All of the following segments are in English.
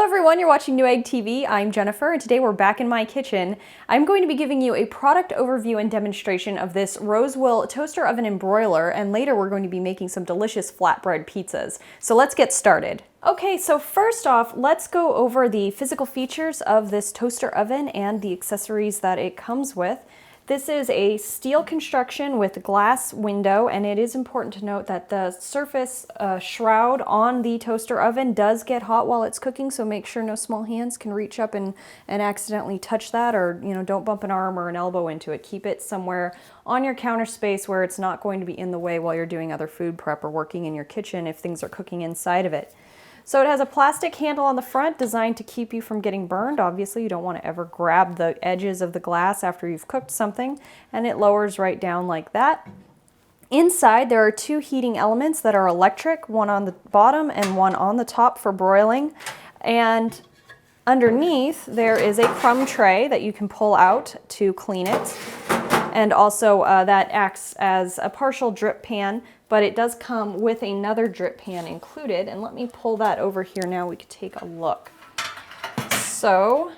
everyone, you're watching Newegg TV. I'm Jennifer, and today we're back in my kitchen. I'm going to be giving you a product overview and demonstration of this Rosewill toaster oven and broiler, and later we're going to be making some delicious flatbread pizzas. So let's get started. Okay, so first off, let's go over the physical features of this toaster oven and the accessories that it comes with. This is a steel construction with glass window, and it is important to note that the surface shroud on the toaster oven does get hot while it's cooking, so make sure no small hands can reach up and accidentally touch that, or don't bump an arm or an elbow into it. Keep it somewhere on your counter space where it's not going to be in the way while you're doing other food prep or working in your kitchen if things are cooking inside of it. So it has a plastic handle on the front designed to keep you from getting burned. Obviously, you don't want to ever grab the edges of the glass after you've cooked something, and it lowers right down like that. Inside, there are two heating elements that are electric, one on the bottom and one on the top for broiling. And underneath, there is a crumb tray that you can pull out to clean it. And also that acts as a partial drip pan, but it does come with another drip pan included. And let me pull that over here now. We could take a look. So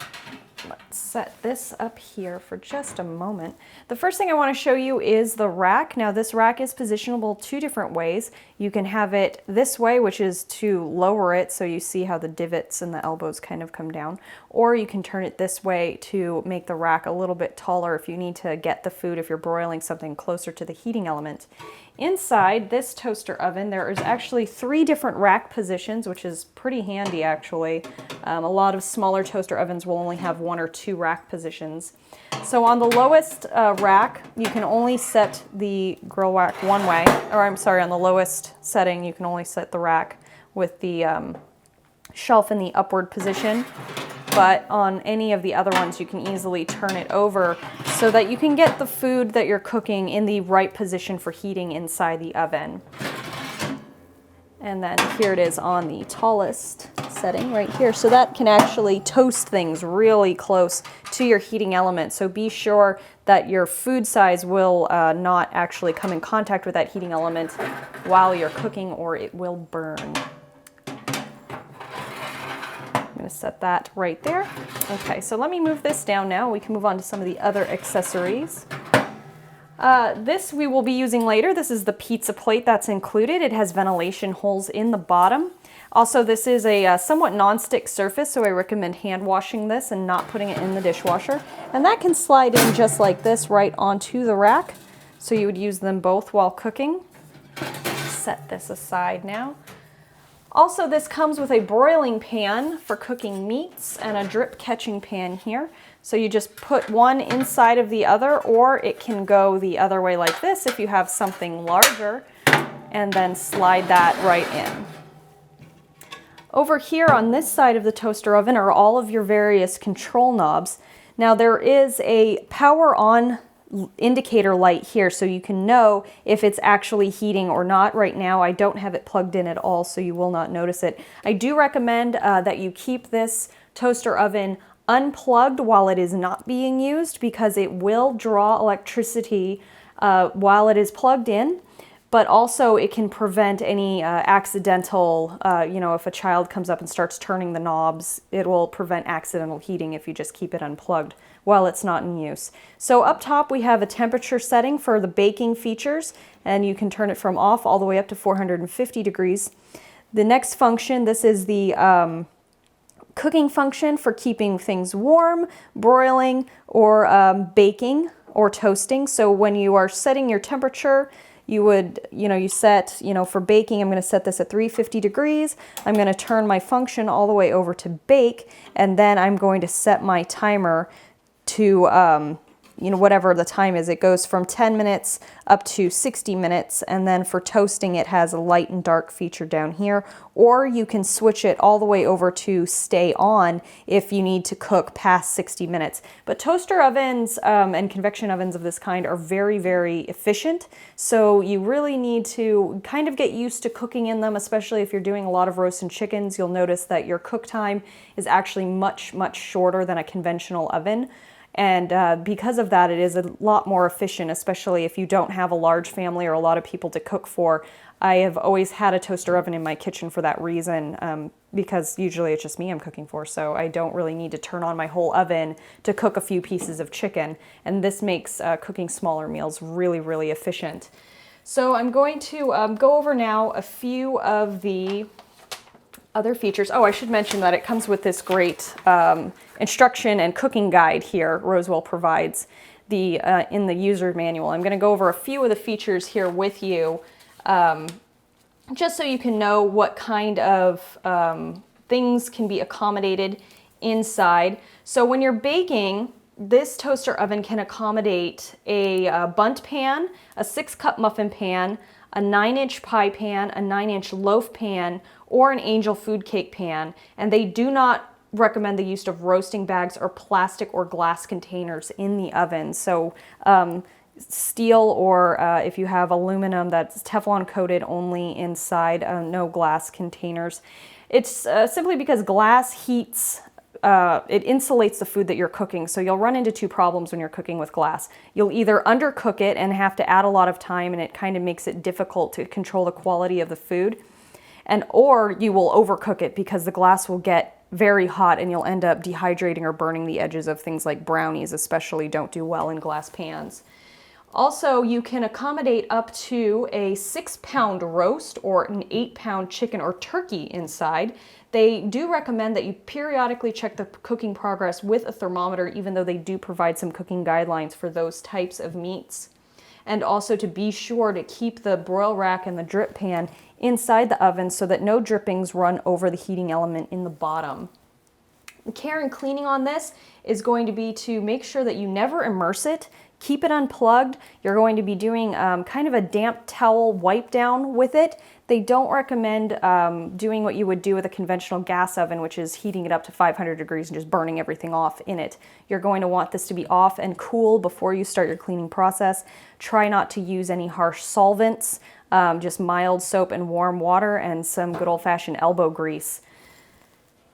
let's set this up here for just a moment. The first thing I want to show you is the rack. Now this rack is positionable two different ways. You can have it this way, which is to lower it so you see how the divots and the elbows kind of come down, or you can turn it this way to make the rack a little bit taller if you need to get the food, if you're broiling something closer to the heating element. Inside this toaster oven, there is actually three different rack positions, which is pretty handy actually. A lot of smaller toaster ovens will only have one or two rack positions. So on the lowest rack, you can only set the grill rack one way, or I'm sorry, on the lowest setting, you can only set the rack with the shelf in the upward position. But on any of the other ones, you can easily turn it over so that you can get the food that you're cooking in the right position for heating inside the oven. And then here it is on the tallest setting right here. So that can actually toast things really close to your heating element. So be sure that your food size will not actually come in contact with that heating element while you're cooking, or it will burn. I'm going to set that right there. Okay, so let me move this down now. We can move on to some of the other accessories. This we will be using later. This is the pizza plate that's included. It has ventilation holes in the bottom. Also, this is a somewhat non-stick surface, so I recommend hand washing this and not putting it in the dishwasher. And that can slide in just like this right onto the rack. So you would use them both while cooking. Set this aside now. Also, this comes with a broiling pan for cooking meats and a drip catching pan here. So you just put one inside of the other, or it can go the other way like this if you have something larger, and then slide that right in. Over here on this side of the toaster oven are all of your various control knobs. Now there is a power on indicator light here so you can know if it's actually heating or not. Right now I don't have it plugged in at all, so you will not notice it. I do recommend that you keep this toaster oven unplugged while it is not being used, because it will draw electricity while it is plugged in, but also it can prevent any accidental, if a child comes up and starts turning the knobs, it will prevent accidental heating if you just keep it unplugged while it's not in use. So up top we have a temperature setting for the baking features, and you can turn it from off all the way up to 450 degrees. The next function, this is the cooking function for keeping things warm, broiling, or baking or toasting. So when you are setting your temperature, you would, you set, for baking, I'm going to set this at 350 degrees. I'm going to turn my function all the way over to bake, and then I'm going to set my timer to, whatever the time is. It goes from 10 minutes up to 60 minutes, and then for toasting it has a light and dark feature down here, or you can switch it all the way over to stay on if you need to cook past 60 minutes. But toaster ovens and convection ovens of this kind are very, very efficient, so you really need to kind of get used to cooking in them, especially if you're doing a lot of roasted chickens. You'll notice that your cook time is actually much, much shorter than a conventional oven. And because of that, it is a lot more efficient, especially if you don't have a large family or a lot of people to cook for. I have always had a toaster oven in my kitchen for that reason, because usually it's just me I'm cooking for, so I don't really need to turn on my whole oven to cook a few pieces of chicken, and this makes cooking smaller meals really, really efficient. So I'm going to go over now a few of the other features. Oh, I should mention that it comes with this great instruction and cooking guide here Rosewill provides in the user manual. I'm going to go over a few of the features here with you, just so you can know what kind of things can be accommodated inside. So when you're baking, this toaster oven can accommodate a bundt pan, a 6-cup muffin pan, a 9-inch pie pan, a 9-inch loaf pan, or an angel food cake pan, and they do not recommend the use of roasting bags or plastic or glass containers in the oven. So steel, or if you have aluminum, that's Teflon coated only inside, no glass containers. It's simply because glass heats, it insulates the food that you're cooking, so you'll run into two problems when you're cooking with glass. You'll either undercook it and have to add a lot of time, and it kind of makes it difficult to control the quality of the food, or you will overcook it because the glass will get very hot and you'll end up dehydrating or burning the edges of things like brownies, especially don't do well in glass pans. Also, you can accommodate up to a 6-pound roast or an 8-pound chicken or turkey inside. They do recommend that you periodically check the cooking progress with a thermometer, even though they do provide some cooking guidelines for those types of meats. And also to be sure to keep the broil rack and the drip pan inside the oven so that no drippings run over the heating element in the bottom. Care and cleaning on this is going to be to make sure that you never immerse it. Keep it unplugged. You're going to be doing kind of a damp towel wipe down with it. They don't recommend doing what you would do with a conventional gas oven, which is heating it up to 500 degrees and just burning everything off in it. You're going to want this to be off and cool before you start your cleaning process. Try not to use any harsh solvents, just mild soap and warm water and some good old-fashioned elbow grease.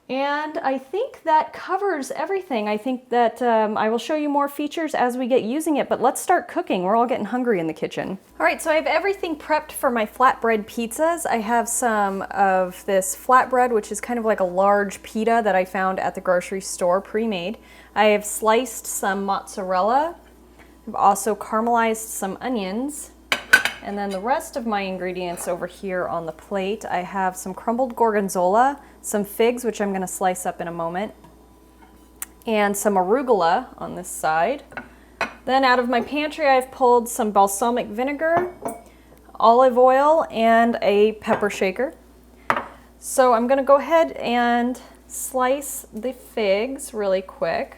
And I think that covers everything. I think that I will show you more features as we get using it, but let's start cooking. We're all getting hungry in the kitchen. All right, so I have everything prepped for my flatbread pizzas. I have some of this flatbread, which is kind of like a large pita that I found at the grocery store pre-made. I have sliced some mozzarella. I've also caramelized some onions. And then the rest of my ingredients over here on the plate, I have some crumbled gorgonzola, some figs, which I'm going to slice up in a moment, and some arugula on this side. Then out of my pantry, I've pulled some balsamic vinegar, olive oil, and a pepper shaker. So I'm going to go ahead and slice the figs really quick.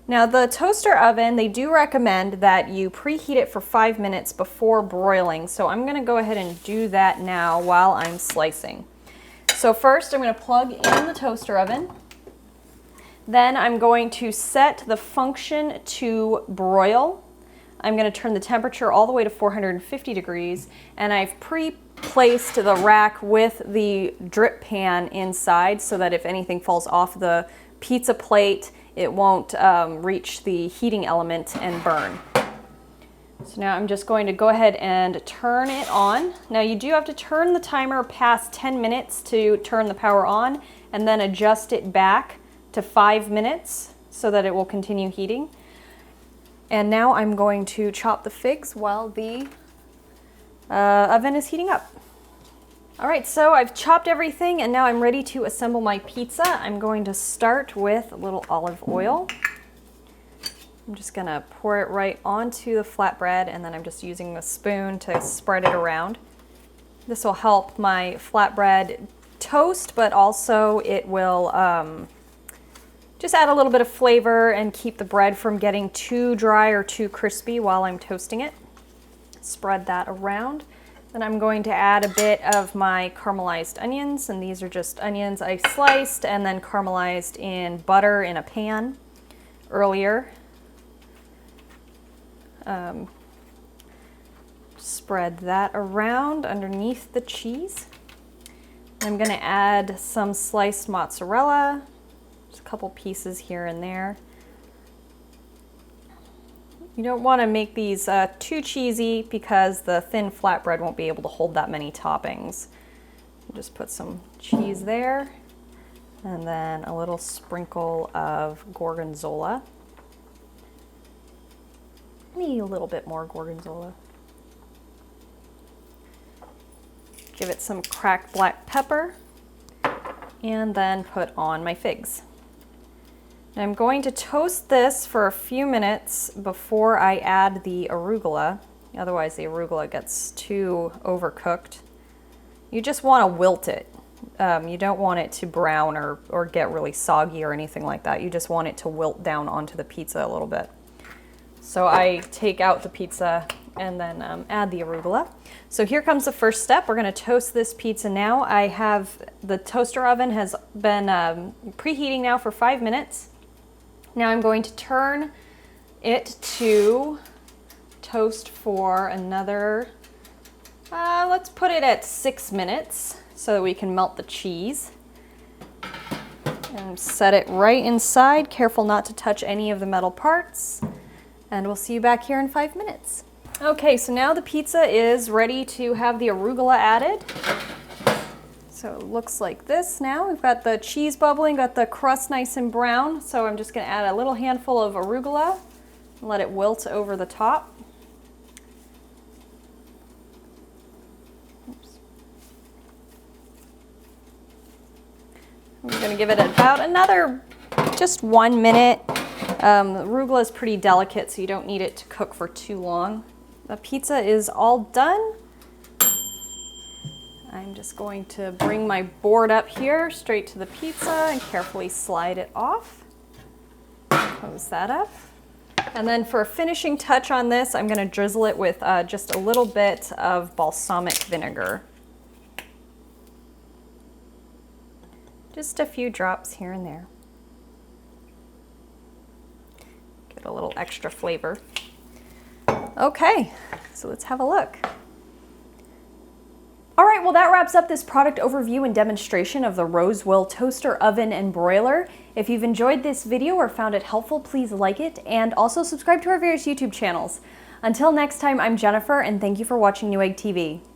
Now the toaster oven, they do recommend that you preheat it for 5 minutes before broiling. So I'm going to go ahead and do that now while I'm slicing. So first I'm going to plug in the toaster oven. Then I'm going to set the function to broil. I'm going to turn the temperature all the way to 450 degrees, and I've pre-placed the rack with the drip pan inside so that if anything falls off the pizza plate, it won't reach the heating element and burn. So now I'm just going to go ahead and turn it on. Now you do have to turn the timer past 10 minutes to turn the power on, and then adjust it back to 5 minutes so that it will continue heating. And now I'm going to chop the figs while the oven is heating up. All right, so I've chopped everything and now I'm ready to assemble my pizza. I'm going to start with a little olive oil. I'm just gonna pour it right onto the flatbread, and then I'm just using the spoon to spread it around. This will help my flatbread toast, but also it will just add a little bit of flavor and keep the bread from getting too dry or too crispy while I'm toasting it. Spread that around. Then I'm going to add a bit of my caramelized onions, and these are just onions I sliced and then caramelized in butter in a pan earlier. Spread that around underneath the cheese. I'm going to add some sliced mozzarella, just a couple pieces here and there. You don't want to make these too cheesy because the thin flatbread won't be able to hold that many toppings. Just put some cheese there, and then a little sprinkle of gorgonzola. Maybe a little bit more gorgonzola. Give it some cracked black pepper, and then put on my figs. And I'm going to toast this for a few minutes before I add the arugula. Otherwise the arugula gets too overcooked. You just want to wilt it. You don't want it to brown or get really soggy or anything like that. You just want it to wilt down onto the pizza a little bit. So I take out the pizza and then add the arugula. So here comes the first step. We're going to toast this pizza now. I have the toaster oven has been preheating now for 5 minutes. Now I'm going to turn it to toast for another, let's put it at 6 minutes so that we can melt the cheese. And set it right inside. Careful not to touch any of the metal parts. And we'll see you back here in 5 minutes. Okay, so now the pizza is ready to have the arugula added. So it looks like this now. We've got the cheese bubbling, got the crust nice and brown. So I'm just gonna add a little handful of arugula and let it wilt over the top. Oops. I'm gonna give it about another, just 1 minute. The arugula is pretty delicate, so you don't need it to cook for too long. The pizza is all done. I'm just going to bring my board up here straight to the pizza and carefully slide it off. Close that up. And then for a finishing touch on this, I'm going to drizzle it with just a little bit of balsamic vinegar. Just a few drops here and there. Get a little extra flavor. Okay, so let's have a look. All right, well that wraps up this product overview and demonstration of the Rosewill toaster oven and broiler. If you've enjoyed this video or found it helpful, please like it and also subscribe to our various YouTube channels. Until next time, I'm Jennifer and thank you for watching Newegg TV.